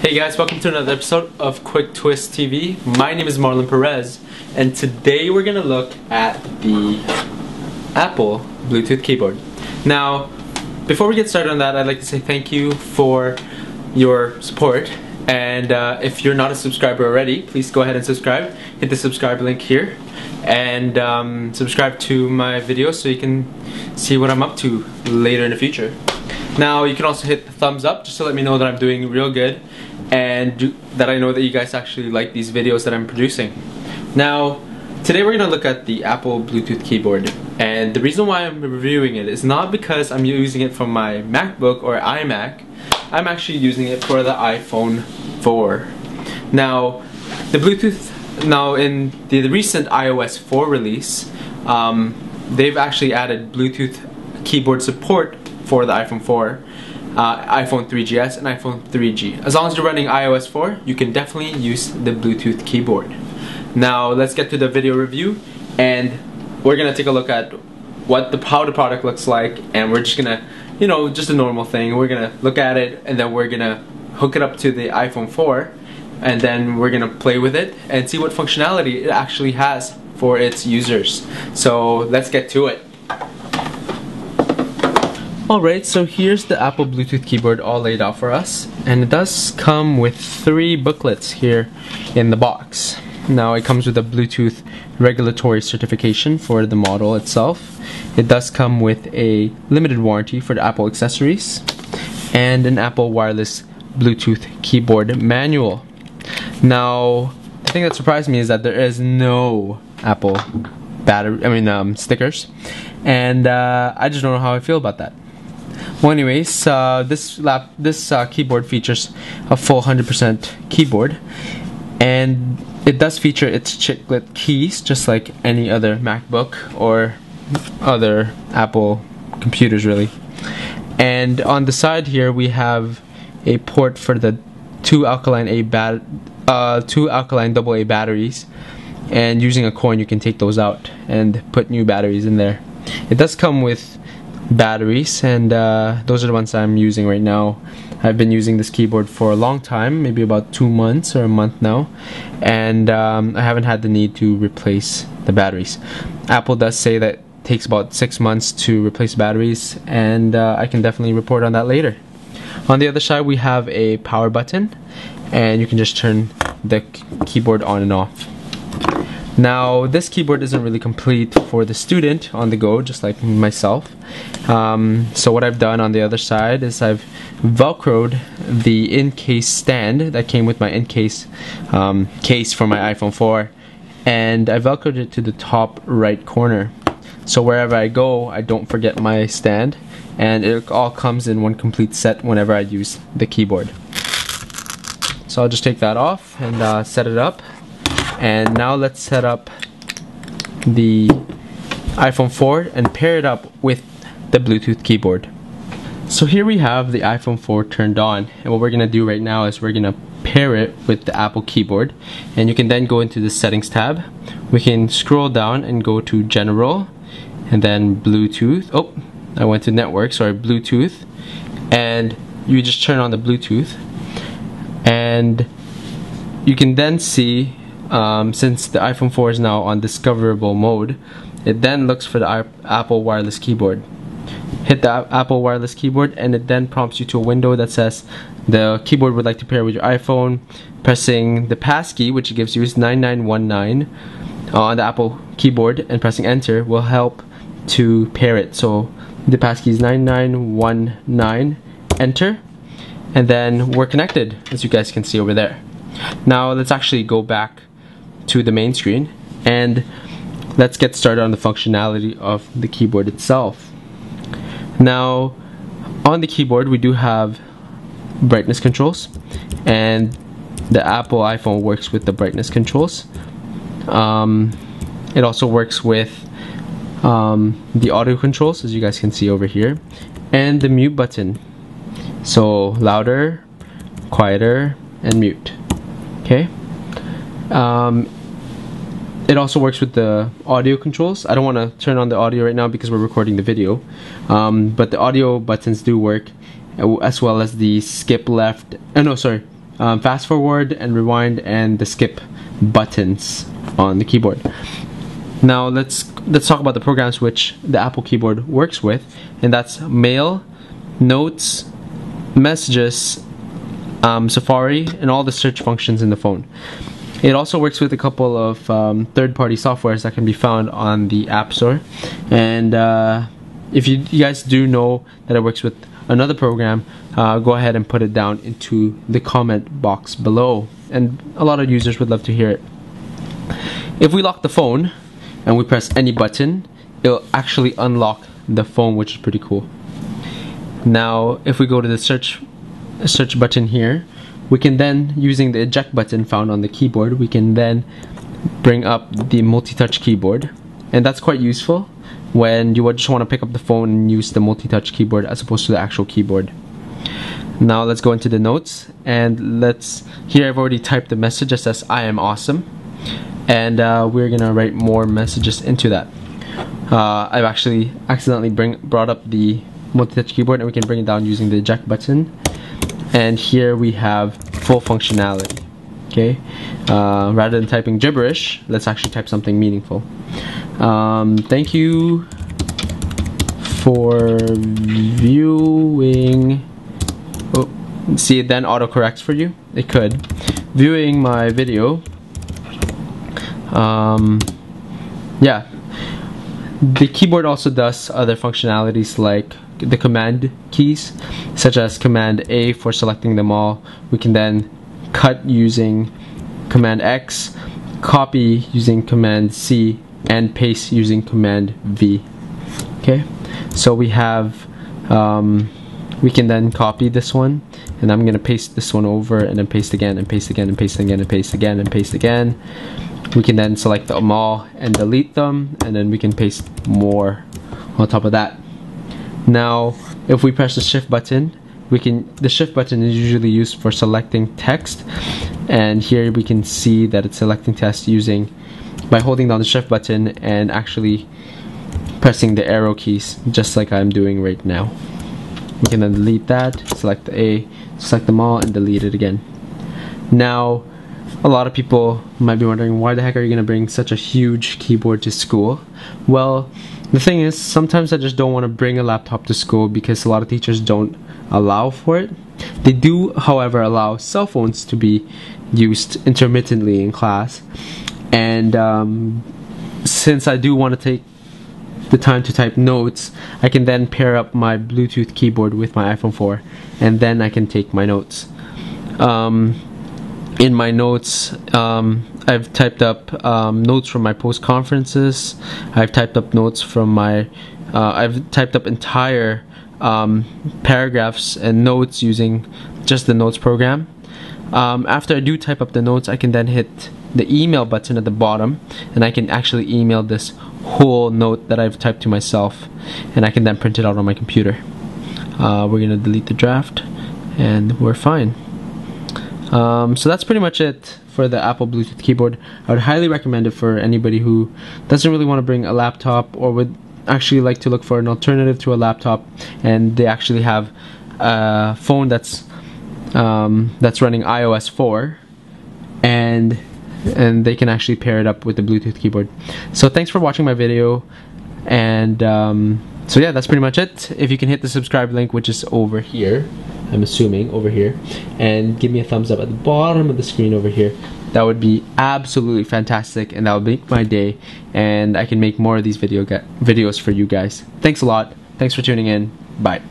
Hey guys, welcome to another episode of Quick Twist TV. My name is Marlon Perez, and today we're gonna look at the Apple Bluetooth keyboard. Now, before we get started on that, I'd like to say thank you for your support. And if you're not a subscriber already, please go ahead and subscribe. Hit the subscribe link here, and subscribe to my videos so you can see what I'm up to later in the future. Now, you can also hit the thumbs up just to let me know that I'm doing real good and that I know that you guys actually like these videos that I'm producing. Now, today we're going to look at the Apple Bluetooth keyboard, and the reason why I'm reviewing it is not because I'm using it from my MacBook or iMac. I'm actually using it for the iPhone 4. Now, the Bluetooth, in the recent iOS 4 release, they've actually added Bluetooth keyboard support for the iPhone 4, iPhone 3GS, and iPhone 3G. As long as you're running iOS 4, you can definitely use the Bluetooth keyboard. Now, let's get to the video review, and we're gonna take a look at how the product looks like, and we're just gonna, just a normal thing. We're gonna look at it, and then we're gonna hook it up to the iPhone 4, and then we're gonna play with it and see what functionality it actually has for its users. So let's get to it. Alright, so here's the Apple Bluetooth keyboard all laid out for us, and it does come with 3 booklets here in the box. Now, it comes with a Bluetooth regulatory certification for the model itself. It does come with a limited warranty for the Apple accessories and an Apple wireless Bluetooth keyboard manual. Now, the thing that surprised me is that there is no Apple stickers, and I just don't know how I feel about that. Well, anyways, this keyboard features a full 100% keyboard, and it does feature its chiclet keys just like any other MacBook or other Apple computers, really. And on the side here, we have a port for the two alkaline AA batteries, and using a coin you can take those out and put new batteries in there. It does come with batteries, and those are the ones I'm using right now. I've been using this keyboard for a long time, maybe about 2 months or a month now, and I haven't had the need to replace the batteries. Apple does say that it takes about 6 months to replace batteries, and I can definitely report on that later. On the other side, we have a power button, and you can just turn the keyboard on and off. Now, this keyboard isn't really complete for the student on the go, just like myself. So what I've done on the other side is I've velcroed the in-case stand that came with my in-case case for my iPhone 4, and I velcroed it to the top right corner. So wherever I go, I don't forget my stand, and it all comes in one complete set whenever I use the keyboard. So I'll just take that off and set it up. And now let's set up the iPhone 4 and pair it up with the Bluetooth keyboard. So here we have the iPhone 4 turned on, and what we're going to do right now is we're going to pair it with the Apple keyboard, and you can then go into the settings tab. We can scroll down and go to General, and then Bluetooth. Oh, I went to Network, sorry, Bluetooth, and you just turn on the Bluetooth, and you can then see, since the iPhone 4 is now on discoverable mode, it then looks for the Apple wireless keyboard. Hit the Apple wireless keyboard, and it then prompts you to a window that says the keyboard would like to pair with your iPhone. Pressing the passkey, which it gives you is 9919 on the Apple keyboard, and pressing enter will help to pair it. So the passkey is 9919, enter, and then we're connected, as you guys can see over there. Now let's actually go back to the main screen, and let's get started on the functionality of the keyboard itself. Now, on the keyboard we do have brightness controls, and the Apple iPhone works with the brightness controls. It also works with the audio controls, as you guys can see over here, and the mute button. So louder, quieter, and mute. Okay. It also works with the audio controls. I don't want to turn on the audio right now because we're recording the video, but the audio buttons do work, as well as the skip left, fast forward and rewind and the skip buttons on the keyboard. Now let's talk about the programs which the Apple keyboard works with, and that's Mail, Notes, Messages, Safari, and all the search functions in the phone. It also works with a couple of third-party softwares that can be found on the App Store. And if you guys do know that it works with another program, go ahead and put it down into the comment box below. And a lot of users would love to hear it. If we lock the phone and we press any button, it'll actually unlock the phone, which is pretty cool. Now, if we go to the search button here, we can then, using the eject button found on the keyboard, we can then bring up the multi-touch keyboard, and that's quite useful when you just want to pick up the phone and use the multi-touch keyboard as opposed to the actual keyboard. Now let's go into the notes, and here I've already typed the message that says "I am awesome," and we're gonna write more messages into that. I've actually accidentally brought up the multi-touch keyboard, and we can bring it down using the eject button. And here we have full functionality. Okay, rather than typing gibberish, let's actually type something meaningful. Thank you for viewing. Oh, see, it then autocorrects for you. It could. Viewing my video. Yeah. The keyboard also does other functionalities like the command keys, such as Command A for selecting them all. We can then cut using Command X, copy using Command C, and paste using Command V. Okay, so we have we can then copy this one, and I'm gonna paste this one over, and then paste again, and paste again, and paste again, and paste again, and paste again. We can then select them all and delete them, and then we can paste more on top of that. Now, if we press the shift button, the shift button is usually used for selecting text, and here we can see that it's selecting text by holding down the shift button and actually pressing the arrow keys, just like I'm doing right now. We can then delete that, select the A, select them all, and delete it again. Now, a lot of people might be wondering, why the heck are you going to bring such a huge keyboard to school? Well, the thing is, sometimes I just don't want to bring a laptop to school because a lot of teachers don't allow for it. They do, however, allow cell phones to be used intermittently in class. And since I do want to take the time to type notes, I can then pair up my Bluetooth keyboard with my iPhone 4, and then I can take my notes. In my notes, I've typed up notes from my post conferences. I've typed up notes from my I've typed up entire paragraphs and notes using just the notes program. After I do type up the notes, I can then hit the email button at the bottom, and I can actually email this whole note that I've typed to myself, and I can then print it out on my computer. We're gonna delete the draft, and we're fine. So that's pretty much it for the Apple Bluetooth keyboard. I would highly recommend it for anybody who doesn't really want to bring a laptop, or would actually like to look for an alternative to a laptop, and they actually have a phone that's running iOS 4, and they can actually pair it up with the Bluetooth keyboard. So thanks for watching my video, and so yeah, that's pretty much it. If you can hit the subscribe link, which is over here, I'm assuming over here, and give me a thumbs up at the bottom of the screen over here, that would be absolutely fantastic, and that would make my day, and I can make more of these videos for you guys. Thanks a lot. Thanks for tuning in. Bye.